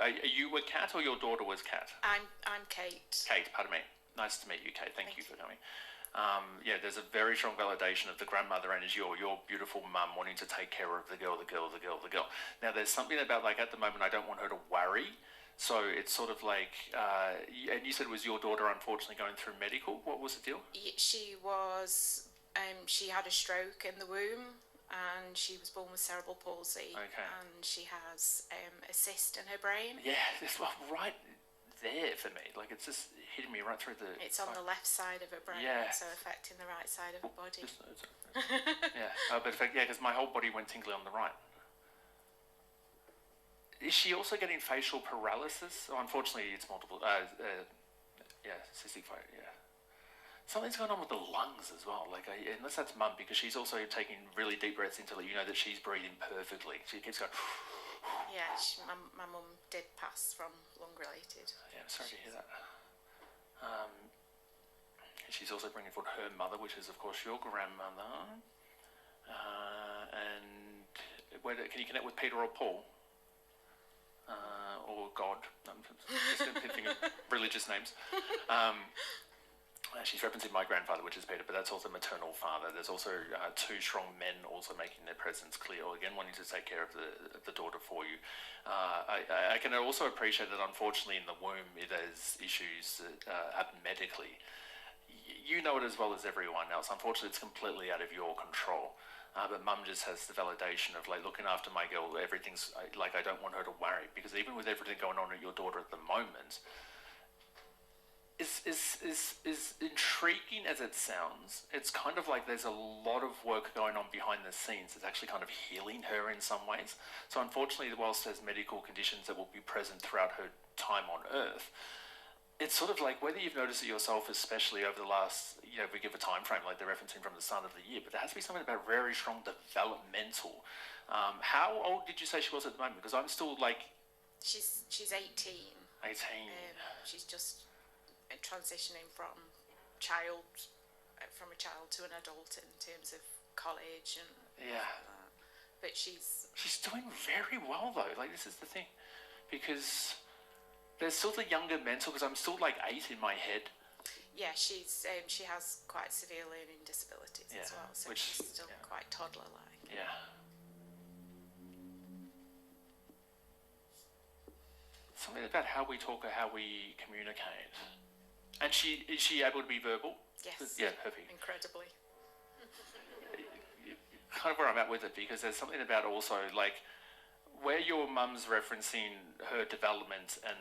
Are you with Kat or your daughter was Kat? I'm Kate. Kate, pardon me. Nice to meet you, Kate. Thank you Thank for you. coming. Yeah, there's a very strong validation of the grandmother and as your beautiful mum wanting to take care of the girl. Now, there's something about like at the moment I don't want her to worry. So it's sort of like, and you said it was your daughter unfortunately going through medical. What was the deal? She was. She had a stroke in the womb, and she was born with cerebral palsy. Okay. And she has a cyst in her brain. Yeah, it's well, right there for me. Like it's just hitting me right through the. It's on the left side of her brain, Yeah. so affecting the right side of her body. Yeah, but yeah, because my whole body went tingly on the right. Is she also getting facial paralysis? Oh, unfortunately, it's multiple. Yeah, cystic fibrosis. Yeah, something's going on with the lungs as well. Like, unless that's mum, because she's also taking really deep breaths into it. You know that she's breathing perfectly. She keeps going. Yeah, my mum did pass from lung-related. Yeah, I'm sorry to hear that. She's also bringing forward her mother, which is of course your grandmother. And can you connect with Peter or Paul? Or God? I'm just thinking of religious names. She's referencing my grandfather, which is Peter, but that's also maternal father. There's also two strong men also making their presence clear, or again wanting to take care of the daughter for you. I can also appreciate that unfortunately in the womb there's issues that happen medically. You know it as well as everyone else. Unfortunately, it's completely out of your control. But mum just has the validation of like looking after my girl. Everything's like I don't want her to worry because even with everything going on at your daughter at the moment, is intriguing as it sounds. It's kind of like there's a lot of work going on behind the scenes. It's actually kind of healing her in some ways. So unfortunately, whilst there's medical conditions that will be present throughout her time on Earth, it's sort of like whether you've noticed it yourself, especially over the last, if we give a time frame, like they're referencing from the start of the year, but there has to be something about very strong developmental. How old did you say she was at the moment? Because I'm still like... She's 18. 18. She's just transitioning from a child to an adult in terms of college and yeah. But she's doing very well though. Like this is the thing, because... There's still the younger mental because I'm still like 8 in my head. Yeah, she has quite severe learning disabilities as well, so she's still quite toddler-like. Yeah. Something about how we talk or how we communicate. And is she able to be verbal? Yes. Yeah, perfect. Incredibly. Kind of where I'm at with it because there's something about also like where your mum's referencing her development and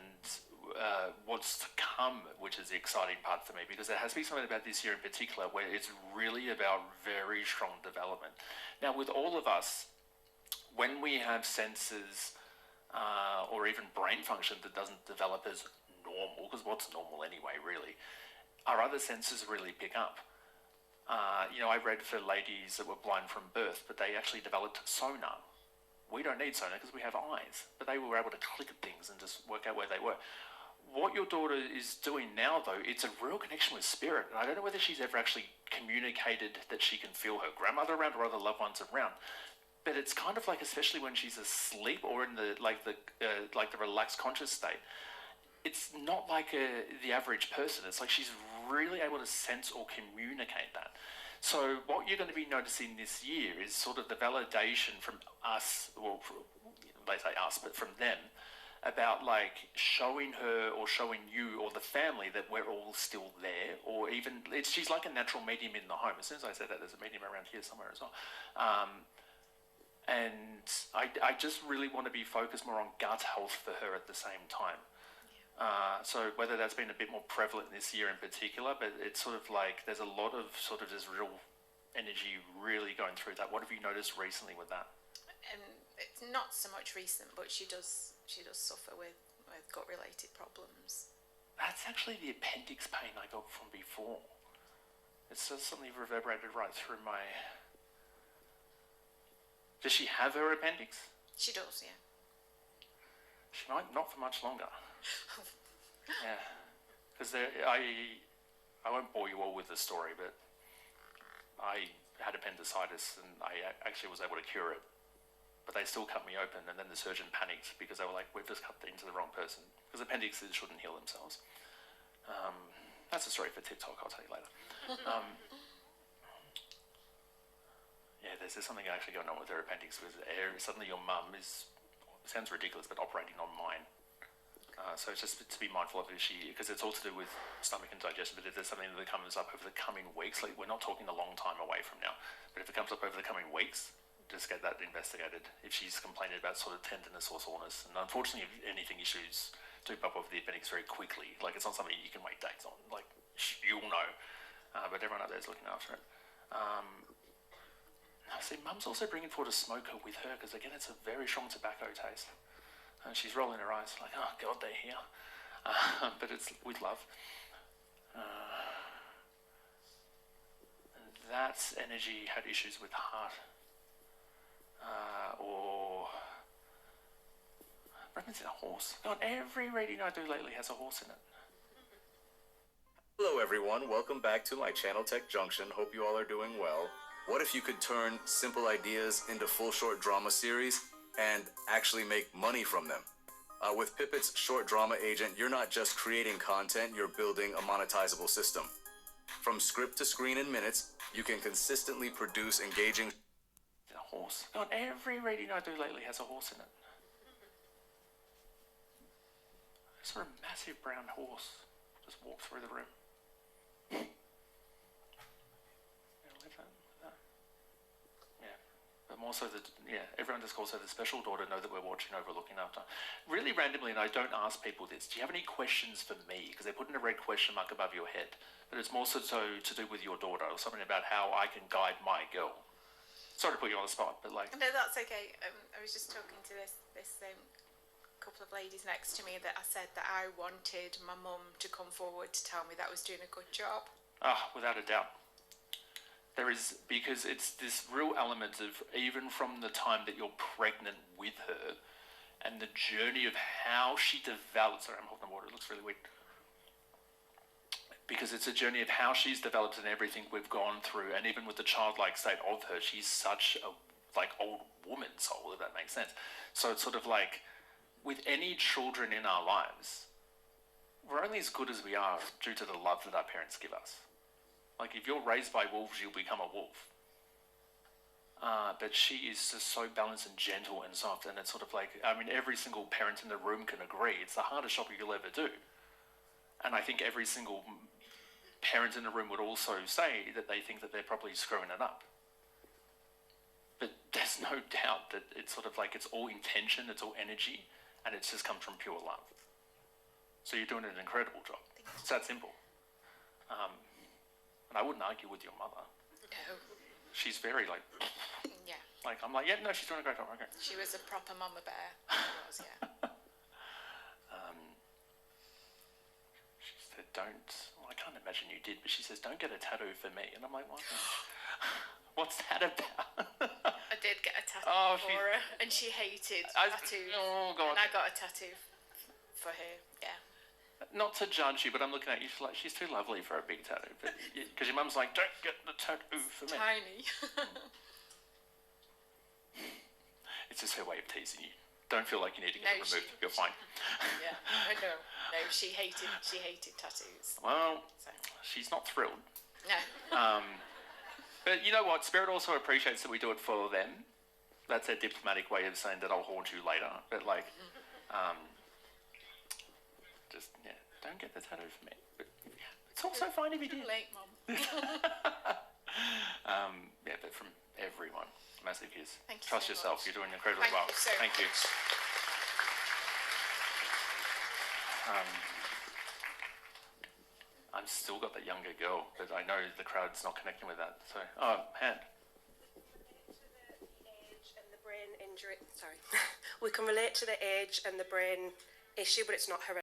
what's to come, which is the exciting part for me, because there has to be something about this year in particular where it's really about very strong development. Now, with all of us, when we have senses or even brain function that doesn't develop as normal, because what's normal anyway, really, our other senses really pick up. I read for ladies that were blind from birth, but they actually developed sonar. We don't need sonar because we have eyes, but they were able to click at things and just work out where they were. What your daughter is doing now, though, it's a real connection with spirit, and I don't know whether she's ever actually communicated that she can feel her grandmother around or other loved ones around. But it's kind of like, especially when she's asleep or in the relaxed conscious state, it's not like the average person. It's like she's really able to sense or communicate that. So what you're going to be noticing this year is sort of the validation from us, well, they say us, but from them, about like showing her or showing you or the family that we're all still there, or even she's like a natural medium in the home. As soon as I said that, there's a medium around here somewhere as well. And I just really want to be focused more on gut health for her at the same time. So whether that's been a bit more prevalent this year in particular, but it's sort of like there's a lot of sort of this real energy really going through that. What have you noticed recently with that? It's not so much recent, but she does suffer with gut-related problems. That's actually the appendix pain I got from before. It's just something reverberated right through my... Does she have her appendix? She does, yeah. She might not for much longer. Yeah, because I won't bore you all with the story, but I had appendicitis and I actually was able to cure it but they still cut me open, and then the surgeon panicked because they were like, we've just cut into the wrong person, because appendixes shouldn't heal themselves. That's a story for TikTok, I'll tell you later. Yeah, there's something actually going on with her appendix, because suddenly your mum is, sounds ridiculous, but operating on mine. So it's just to be mindful of, because it's all to do with stomach and digestion, but if there's something that comes up over the coming weeks, like we're not talking a long time away from now, but if it comes up over the coming weeks, just get that investigated. If she's complaining about sort of tenderness or soreness, and unfortunately, if anything, issues do pop up with the appendix very quickly. Like, it's not something you can wait days on. Like, you'll know, but everyone up there is looking after it. See, Mum's also bringing forward a smoker with her, because again, it's a very strong tobacco taste. And she's rolling her eyes like, oh God, they're here. But it's with love. And that energy had issues with heart. Or pregnancy, a horse. God, every reading I do lately has a horse in it. Hello everyone, welcome back to my channel Tech Junction. Hope you all are doing well. What if you could turn simple ideas into full short drama series and actually make money from them? With Pipit's short drama agent, you're not just creating content, you're building a monetizable system. From script to screen in minutes, you can consistently produce engaging... A horse. God, every reading I do lately has a horse in it. I saw a massive brown horse just walk through the room. But more so everyone just calls her the special daughter, know that we're watching over, looking after. Really randomly, and I don't ask people this, do you have any questions for me? Because they're putting a red question mark above your head. But it's more so to do with your daughter, or something about how I can guide my girl. Sorry to put you on the spot, but like... No, that's okay. I was just talking to this couple of ladies next to me that I said that I wanted my mum to come forward to tell me that I was doing a good job. Without a doubt. There is, because it's this real element of, even from the time that you're pregnant with her, and the journey of how she develops. Sorry, I'm holding the water, it looks really weird. Because it's a journey of how she's developed and everything we've gone through, and even with the childlike state of her, she's such a, old woman soul, if that makes sense. So it's sort of like, with any children in our lives, we're only as good as we are due to the love that our parents give us. Like, if you're raised by wolves, you'll become a wolf. But she is just so balanced and gentle and soft, and it's sort of like, every single parent in the room can agree, it's the hardest job you'll ever do. And I think every single parent in the room would also say that they think that they're probably screwing it up. But there's no doubt that it's sort of like, it's all intention, it's all energy, and it's just come from pure love. So you're doing an incredible job. It's that simple. And I wouldn't argue with your mother. No. She's very Yeah. I'm like, yeah, no, she's doing a great job. Okay. She was a proper mama bear. She was, yeah. She said, well, I can't imagine you did, but she says, don't get a tattoo for me. And I'm like, what? What's that about? I did get a tattoo for her, and she hated tattoos. Oh, God. And I got a tattoo for her, yeah. Not to judge you, but I'm looking at you like, she's too lovely for a big tattoo. Because your mum's like, don't get the tattoo for me. Tiny. It's just her way of teasing you. Don't feel like you need to get it removed. You're fine. Yeah, no, she hated tattoos. Well, So. she's not thrilled. No. But you know what? Spirit also appreciates that we do it for them. That's a diplomatic way of saying that I'll haunt you later. But don't get the tattoo for me. But it's also fine if you did. Too late, Mum. But from everyone, massive kiss. Thank you. Trust so yourself. much. You're doing incredibly well. Thank you so Thank you. much. I'm still got the younger girl, but I know the crowd's not connecting with that. So, hand. Age and the brain injury. Sorry, we can relate to the age and the brain issue, but it's not hereditary.